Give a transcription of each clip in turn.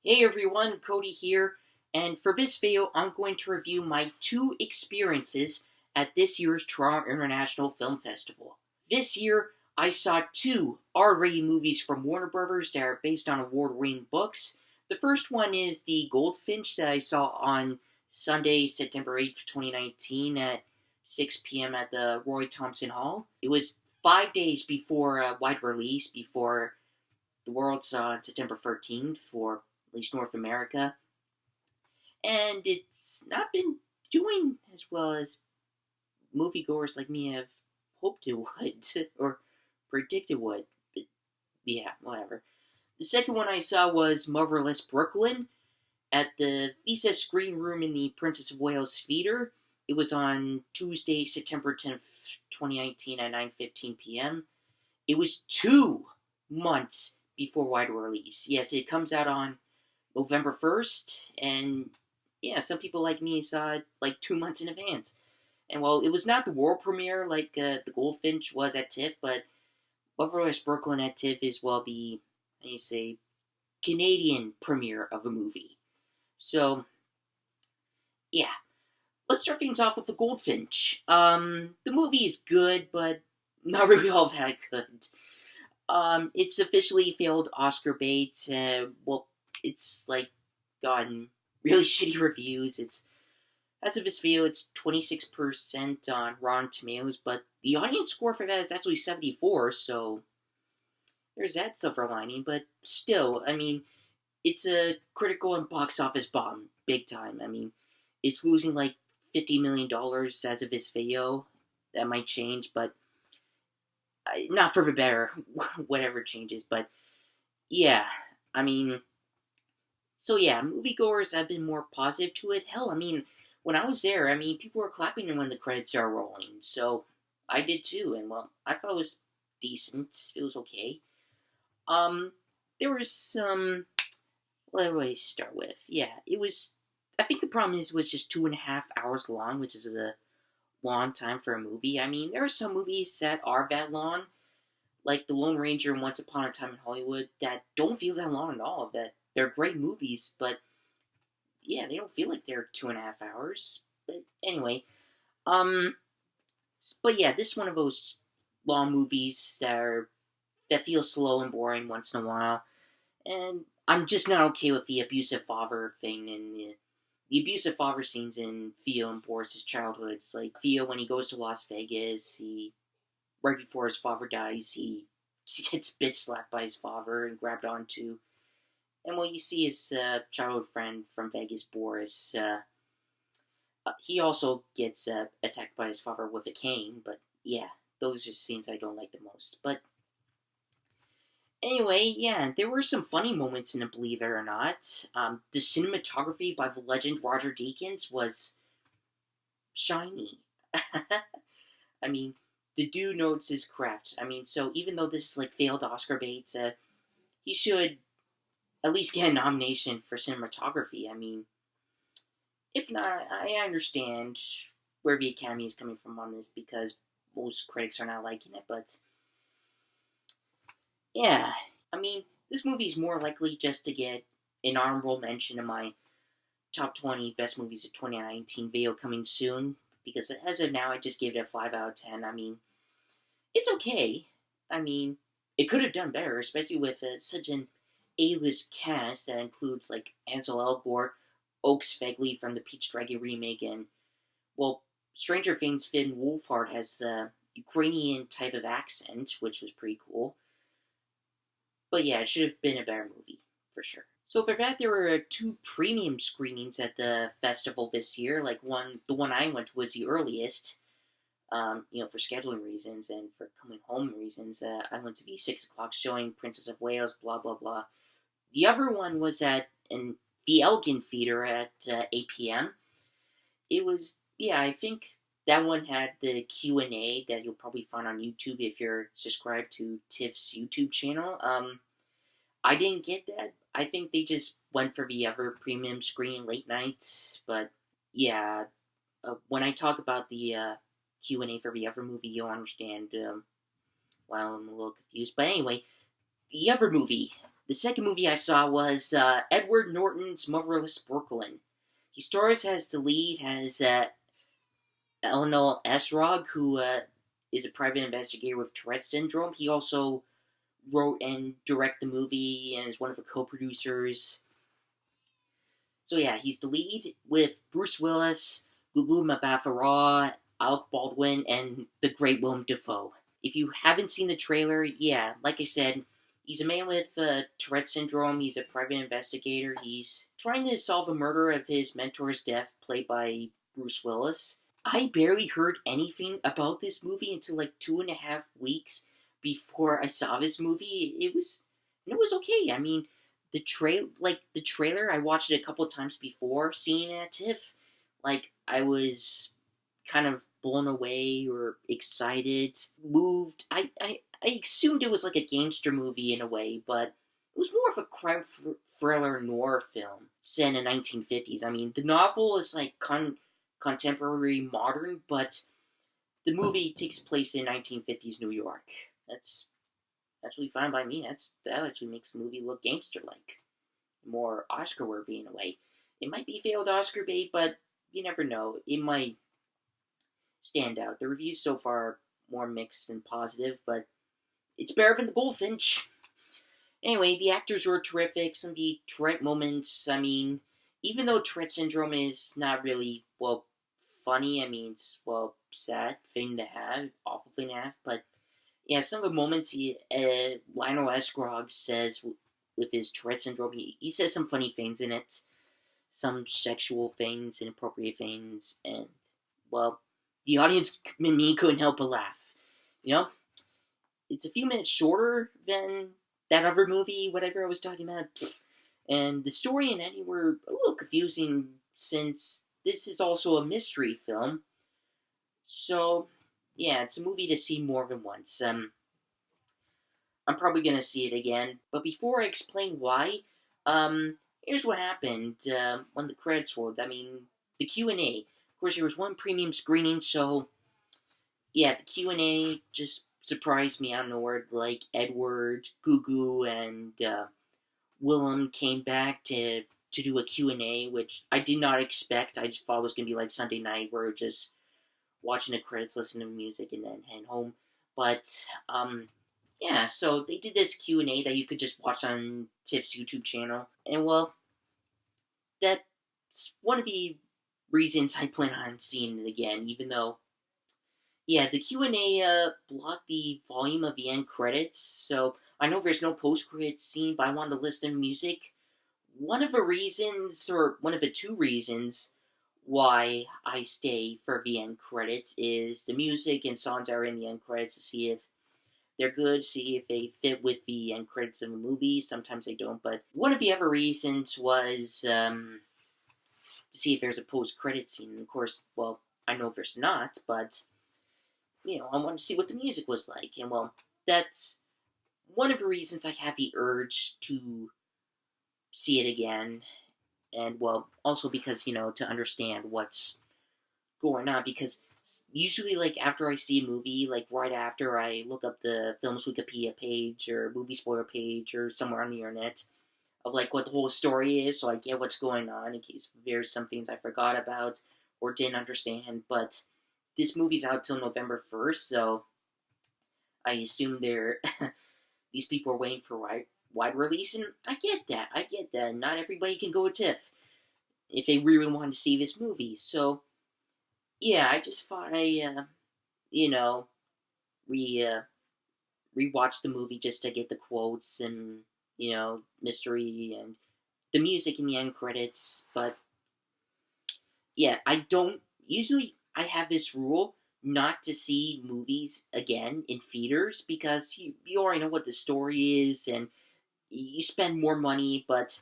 Hey everyone, Cody here, and for this video I'm going to review my two experiences at this year's Toronto International Film Festival. This year, I saw two R-rated movies from Warner Brothers that are based on award-winning books. The first one is The Goldfinch that I saw on Sunday, September 8th, 2019 at 6 p.m. at the Roy Thompson Hall. It was 5 days before wide release, before the world saw on September 13th for at least North America, and it's not been doing as well as moviegoers like me have hoped it would, or predicted would. But yeah, whatever. The second one I saw was Motherless Brooklyn at the Visa Screen Room in the Princess of Wales Theatre. It was on Tuesday, September 10th, 2019 at 9:15 p.m. It was 2 months before wide release. Yes, it comes out on November 1st, and yeah, some people like me saw it like 2 months in advance. And while it was not the world premiere like The Goldfinch was at TIFF, but Fairless-Lee Brooklyn at TIFF is, well, the, how do you say, Canadian premiere of a movie. So, yeah. Let's start things off with The Goldfinch. The movie is good, but not really all that good. It's officially failed Oscar bait. Well, it's like gotten really shitty reviews. It's, as of this video, it's 26% on Rotten Tomatoes, but the audience score for that is actually 74, so there's that silver lining. But still, I mean, it's a critical and box office bomb, big time. I mean, it's losing like $50 million as of this video. That might change, but not for the better, whatever changes. But yeah, I mean, so yeah, moviegoers have been more positive to it. Hell, I mean, when I was there, I mean, people were clapping when the credits are rolling, so I did too. And well, I thought it was decent. It was okay. There was some. What do I start with? Yeah, it was. I think the problem is it was just 2.5 hours long, which is a long time for a movie. I mean, there are some movies that are that long, like The Lone Ranger and Once Upon a Time in Hollywood, that don't feel that long at all. That they're great movies, but yeah, they don't feel like they're 2.5 hours. But anyway, um, but yeah, this is one of those long movies that feel slow and boring once in a while, and I'm just not okay with the abusive father thing and the abusive father scenes in Theo and Boris' childhood. It's like Theo, when he goes to Las Vegas, he right before his father dies, he gets bitch slapped by his father and grabbed onto. And well, you see his childhood friend from Vegas, Boris. He also gets attacked by his father with a cane. But yeah, those are scenes I don't like the most. But anyway, yeah, there were some funny moments in it, believe it or not. The cinematography by the legend Roger Deakins was shiny. I mean, the dude knows his craft. I mean, so even though this is like failed Oscar bait, he should at least get a nomination for cinematography. I mean, if not, I understand where the Academy is coming from on this because most critics are not liking it, but yeah, I mean, this movie is more likely just to get an honorable mention in my top 20 best movies of 2019 video coming soon, because as of now, I just gave it a 5 out of 10. I mean, it's okay. I mean, it could have done better, especially with such an A-list cast that includes, like, Ansel Elgort, Oaks Fegley from the Peach Dragon remake, and, well, Stranger Things' Finn Wolfhard has a Ukrainian type of accent, which was pretty cool. But yeah, it should have been a better movie, for sure. So for that, there were 2 premium screenings at the festival this year. Like the one I went to was the earliest, for scheduling reasons and for coming home reasons. I went to the 6 o'clock showing, Princess of Wales, blah blah blah. The other one was at the Elgin Theater at 8 p.m. It was, yeah, I think that one had the Q&A that you'll probably find on YouTube if you're subscribed to TIFF's YouTube channel. I didn't get that. I think they just went for the other premium screen late night. But yeah, when I talk about the Q&A for the other movie, you'll understand why I'm a little confused. But anyway, the other movie The second movie I saw was Edward Norton's Marvelous Brooklyn. He stars as the lead as Eleanor Esrog, who is a private investigator with Tourette syndrome. He also wrote and directed the movie and is one of the co-producers. So yeah, he's the lead with Bruce Willis, Gugu Mbatha-Raw, Alec Baldwin, and the great Willem Dafoe. If you haven't seen the trailer, yeah, like I said, he's a man with Tourette syndrome. He's a private investigator. He's trying to solve a murder of his mentor's death, played by Bruce Willis. I barely heard anything about this movie until like 2.5 weeks before I saw this movie. It was okay. I mean, the trailer, I watched it a couple times before seeing it at TIFF. Like, I was kind of blown away or excited, moved. I assumed it was like a gangster movie in a way, but it was more of a crime thriller noir film set in the 1950s. I mean, the novel is like contemporary modern, but the movie takes place in 1950s New York. That's actually fine by me. That actually makes the movie look gangster-like, more Oscar-worthy in a way. It might be failed Oscar bait, but you never know. It might stand out. The reviews so far are more mixed than positive, but it's better than The Goldfinch. Anyway, the actors were terrific. Some of the Tourette moments, I mean, even though Tourette syndrome is not really, well, funny, I mean, it's, well, sad thing to have, awful thing to have, but yeah, some of the moments Lionel Esgrog says with his Tourette syndrome, he says some funny things in it, some sexual things, inappropriate things, and, well, the audience and me couldn't help but laugh. You know, it's a few minutes shorter than that other movie, whatever I was talking about, and the story and ending were a little confusing since this is also a mystery film. So, yeah, it's a movie to see more than once. I'm probably gonna see it again, but before I explain why, here's what happened when the credits rolled. I mean, the Q&A. Of course, there was one premium screening, so yeah, the Q&A just surprised me out of nowhere. Like Edward, Gugu, and Willem came back to do a Q&A, which I did not expect. I just thought it was gonna be like Sunday night, where just watching the credits, listening to music, and then head home. But yeah, so they did this Q&A that you could just watch on TIFF's YouTube channel, and well, that's one of the reasons I plan on seeing it again. Even though, yeah, the Q&A blocked the volume of the end credits, so I know there's no post-credits scene, but I wanted to listen to music. One of the reasons, or one of the two reasons, why I stay for the end credits is the music and songs that are in the end credits, to see if they're good, see if they fit with the end credits of the movie. Sometimes they don't, but one of the other reasons was to see if there's a post-credit scene. And of course, well, I know there's not, but you know, I wanted to see what the music was like, and well, that's one of the reasons I have the urge to see it again. And well, also because, you know, to understand what's going on, because usually, like, after I see a movie, like, right after, I look up the Film's Wikipedia page or movie spoiler page or somewhere on the internet of, like, what the whole story is, so I get what's going on in case there's some things I forgot about or didn't understand. But this movie's out till November 1st, so I assume these people are waiting for wide release, and I get that. Not everybody can go to TIFF if they really want to see this movie, so yeah, I just thought you know, rewatch the movie just to get the quotes and, you know, mystery and the music in the end credits. But yeah, I have this rule not to see movies again in theaters, because you already know what the story is and you spend more money. But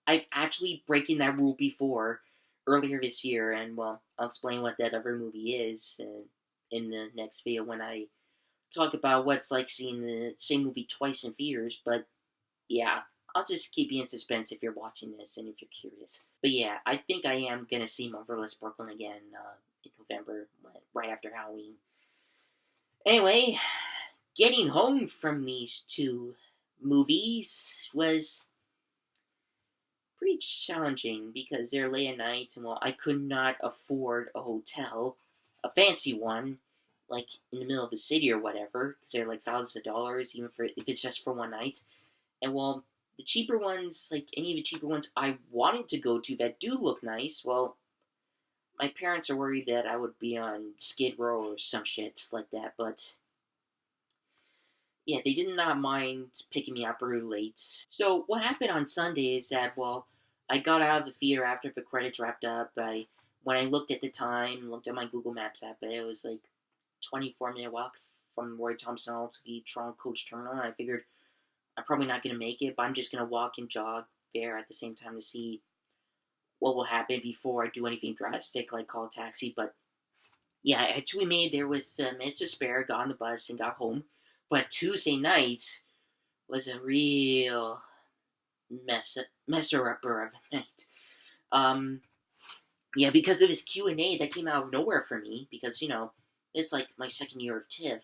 I've actually breaking that rule before earlier this year, and well, I'll explain what that other movie is in the next video when I talk about what it's like seeing the same movie twice in theaters. But yeah, I'll just keep you in suspense if you're watching this and if you're curious. But yeah, I think I am gonna see Marvelous Brooklyn again in November, right after Halloween. Anyway, getting home from these two movies was pretty challenging because they're late at night, and well, I could not afford a hotel, a fancy one, like in the middle of a city or whatever, because they're like thousands of dollars, even for if it's just for one night. And well, the cheaper ones, like any of the cheaper ones I wanted to go to that do look nice, well, my parents are worried that I would be on Skid Row or some shit like that, but yeah, they did not mind picking me up really late. So what happened on Sunday is that, well, I got out of the theater after the credits wrapped up. When I looked at the time, looked at my Google Maps app, it was like 24-minute walk from Roy Thompson Hall to the Toronto Coach Terminal. And I figured I'm probably not going to make it, but I'm just going to walk and jog there at the same time to see what will happen before I do anything drastic, like call a taxi. But yeah, I actually made there with minutes to spare, got on the bus, and got home. But Tuesday night was a real messer-upper of a night. Yeah, because of this Q&A that came out of nowhere for me, because, it's like my second year of TIFF.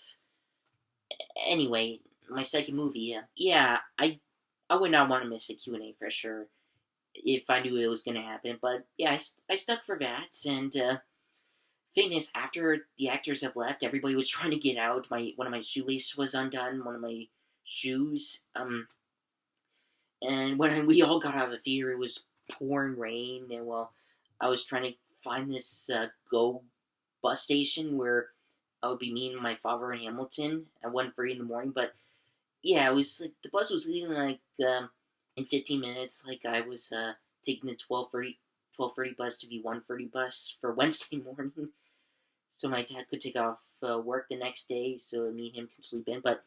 Anyway, my second movie, yeah, I would not want to miss a Q&A for sure, if I knew it was going to happen, but yeah, I stuck for that, and thing is, after the actors have left, everybody was trying to get out. One of my shoelaces was undone, one of my shoes, and when we all got out of the theater, it was pouring rain, and well, I was trying to find this go bus station where I would be meeting my father in Hamilton at 1:30 in the morning. But yeah, it was like the bus was leaving like in 15 minutes. Like I was taking the 12:30 bus to the 1:30 bus for Wednesday morning, so my dad could take off work the next day, so me and him can sleep in. But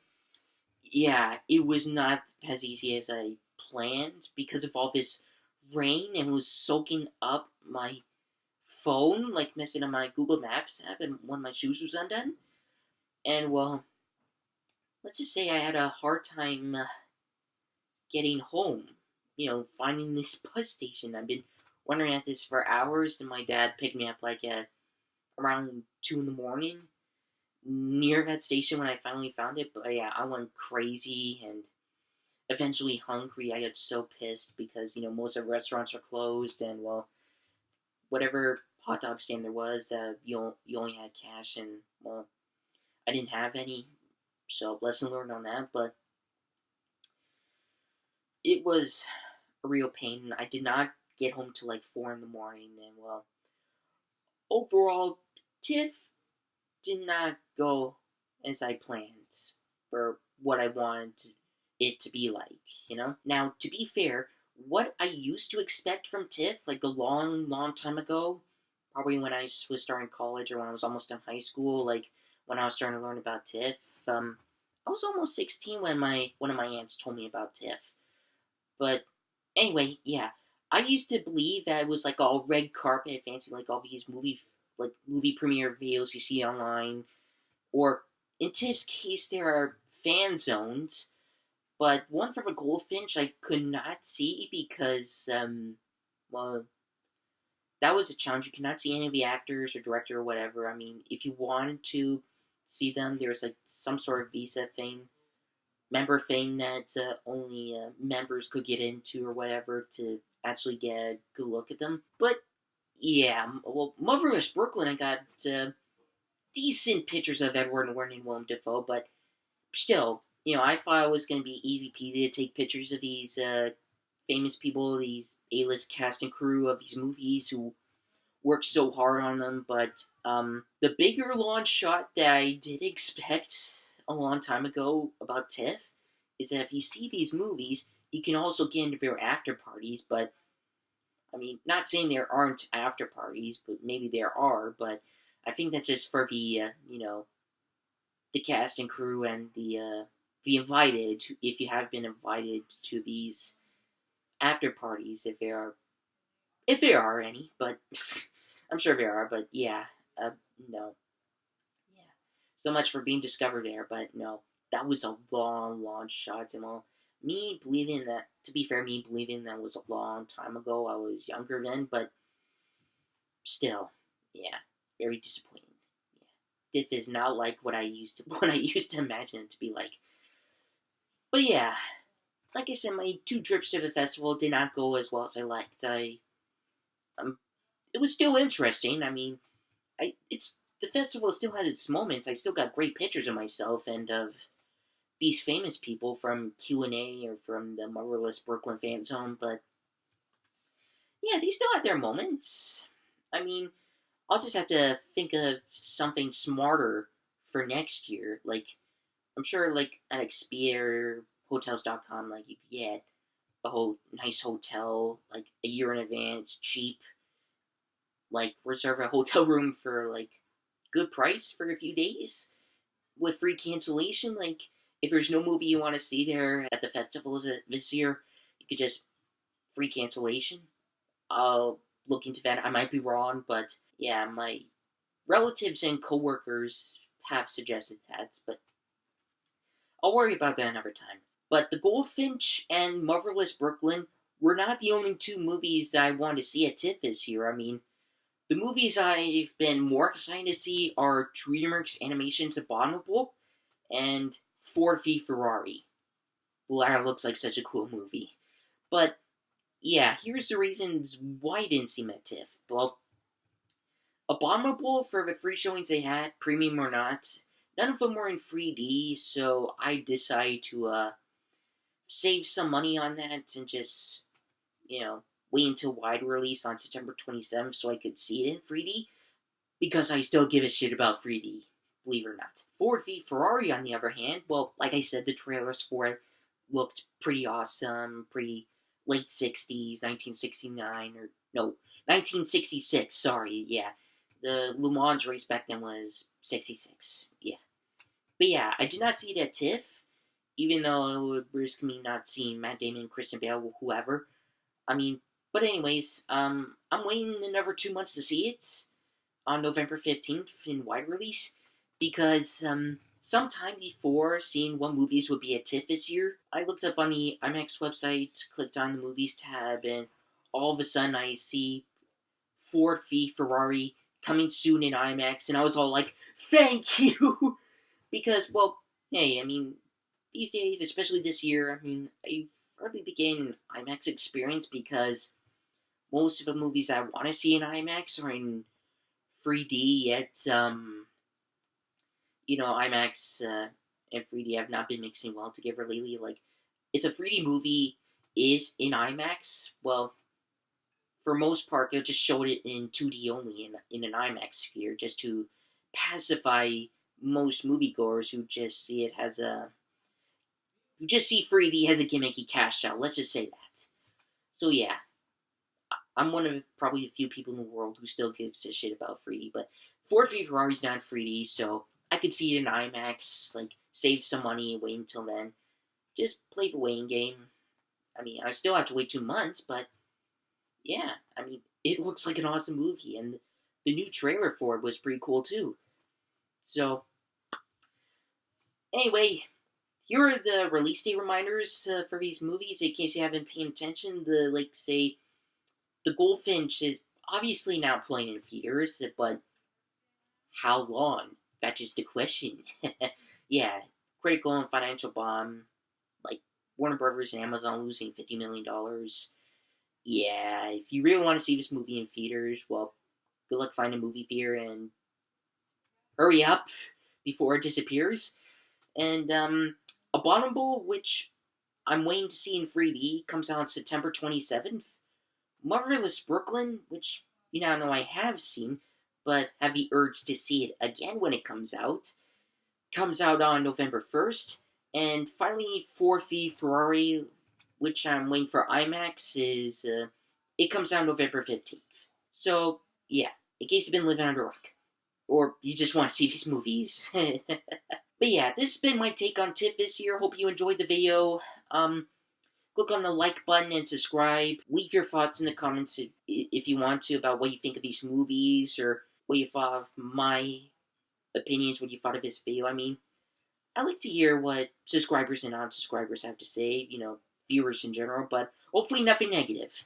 yeah, it was not as easy as I planned because of all this rain, and it was soaking up my phone, like messing on my Google Maps app, and one of my shoes was undone. And well, let's just say I had a hard time getting home. Finding this bus station. I've been wondering at this for hours, and my dad picked me up like at around 2 in the morning near that station when I finally found it. But yeah, I went crazy and eventually hungry. I got so pissed because most of the restaurants are closed, and well, whatever hot dog stand there was, you only had cash, and well, I didn't have any, so lesson learned on that. But it was a real pain. I did not get home till like 4 in the morning, and well, overall, TIFF did not go as I planned for what I wanted it to be like, Now, to be fair, what I used to expect from TIFF, like a long, long time ago, probably when I was starting college or when I was almost in high school, like when I was starting to learn about TIFF, I was almost 16 when one of my aunts told me about TIFF. But anyway, yeah, I used to believe that it was like all red carpet, fancy, like all these movie premiere videos you see online, or in TIFF's case, there are fan zones. But one from a Goldfinch I could not see because, well, that was a challenge. You could not see any of the actors or director or whatever. I mean, if you wanted to see them, there was like some sort of visa thing, member thing that only members could get into or whatever to actually get a good look at them. But yeah, well, Motherless Brooklyn, I got decent pictures of Edward Norton and Willem Dafoe, but still, I thought it was going to be easy peasy to take pictures of these famous people, these A-list cast and crew of these movies who worked so hard on them. But the bigger launch shot that I did expect a long time ago about TIFF is that if you see these movies, you can also get into their after parties. But I mean, not saying there aren't after parties, but maybe there are. But I think that's just for the cast and crew and the invited, if you have been invited to these after parties, if there are any, but I'm sure there are. But yeah, no, yeah. So much for being discovered there, but no, that was a long, long shot, and well, me believing that. To be fair, me believing that was a long time ago. I was younger then, but still, yeah, very disappointing. Yeah, Diff is not like what I used to imagine it to be like. But yeah, like I said, my 2 trips to the festival did not go as well as I liked. It was still interesting. I mean, it's the festival still has its moments. I still got great pictures of myself and of these famous people from Q&A or from the Marvelous Brooklyn fan zone, but yeah, they still have their moments. I mean, I'll just have to think of something smarter for next year. Like, I'm sure, like, at Expedia or Hotels.com, like, you could get a whole nice hotel, like, a year in advance, cheap. Like, reserve a hotel room for, like, good price for a few days with free cancellation. Like, if there's no movie you want to see there at the festival this year, you could just free cancellation. I'll look into that. I might be wrong, but yeah, my relatives and coworkers have suggested that, but I'll worry about that another time. But The Goldfinch and Marvelous Brooklyn were not the only 2 movies I wanted to see at TIFF this year. I mean, the movies I've been more excited to see are DreamWorks Animation's Abominable and Ford v Ferrari. Well, that looks like such a cool movie. But yeah, here's the reasons why I didn't see them at TIFF. Well, Abominable, for the free showings they had, premium or not, none of them were in 3D, so I decided to save some money on that and just, wait until wide release on September 27th so I could see it in 3D, because I still give a shit about 3D, believe it or not. Ford v Ferrari, on the other hand, well, like I said, the trailers for it looked pretty awesome, pretty late 60s, 1969, or no, 1966, sorry, yeah. The Le Mans race back then was 66, yeah. But yeah, I did not see it at TIFF, even though it would risk me not seeing Matt Damon, Christian Bale, whoever. I mean, but anyways, I'm waiting another 2 months to see it on November 15th in wide release, because sometime before seeing what movies would be at TIFF this year, I looked up on the IMAX website, clicked on the movies tab, and all of a sudden I see Ford v Ferrari coming soon in IMAX, and I was all like, thank you! Because, well, hey, I mean, these days, especially this year, I mean, I've hardly been getting an IMAX experience because most of the movies I want to see in IMAX are in 3D, yet, IMAX and 3D have not been mixing well together lately. Like, if a 3D movie is in IMAX, well, for most part, they'll just show it in 2D only in an IMAX sphere, just to pacify most moviegoers who just see it as who just see 3D as a gimmicky cash out. Let's just say that. So yeah, I'm one of probably the few people in the world who still gives a shit about 3D, but Ford v Ferrari's not 3D, so I could see it in IMAX, like, save some money and wait until then. Just play the waiting game. I mean, I still have to wait 2 months, but yeah, I mean, it looks like an awesome movie, and the new trailer for it was pretty cool too. So, anyway, here are the release date reminders for these movies in case you haven't paid attention. Say, The Goldfinch is obviously not playing in theaters, but how long? That's just the question. Yeah, critical and financial bomb, like Warner Brothers and Amazon losing $50 million. Yeah, if you really want to see this movie in theaters, well, good luck finding a movie theater and hurry up before it disappears. And Abominable, which I'm waiting to see in 3D, comes out on September 27th. Marvelous Brooklyn, which you now know I have seen, but have the urge to see it again when it comes out on November 1st. And finally, Ford v Ferrari, which I'm waiting for IMAX, it comes out November 15th. So, yeah, in case you've been living under a rock, or you just want to see these movies. But yeah, this has been my take on TIFF this year. Hope you enjoyed the video. Click on the like button and subscribe. Leave your thoughts in the comments if you want to about what you think of these movies, or what you thought of my opinions, what you thought of this video. I mean, I like to hear what subscribers and non-subscribers have to say, viewers in general, but hopefully nothing negative.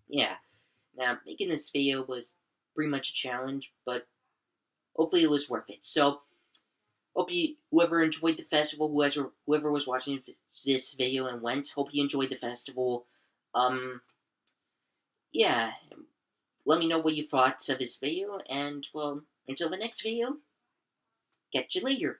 Yeah. Now, making this video was pretty much a challenge, but hopefully it was worth it. So, Hope you, whoever enjoyed the festival, whoever was watching this video and went, hope you enjoyed the festival. Yeah, let me know what you thought of this video, and, well, until the next video, catch you later.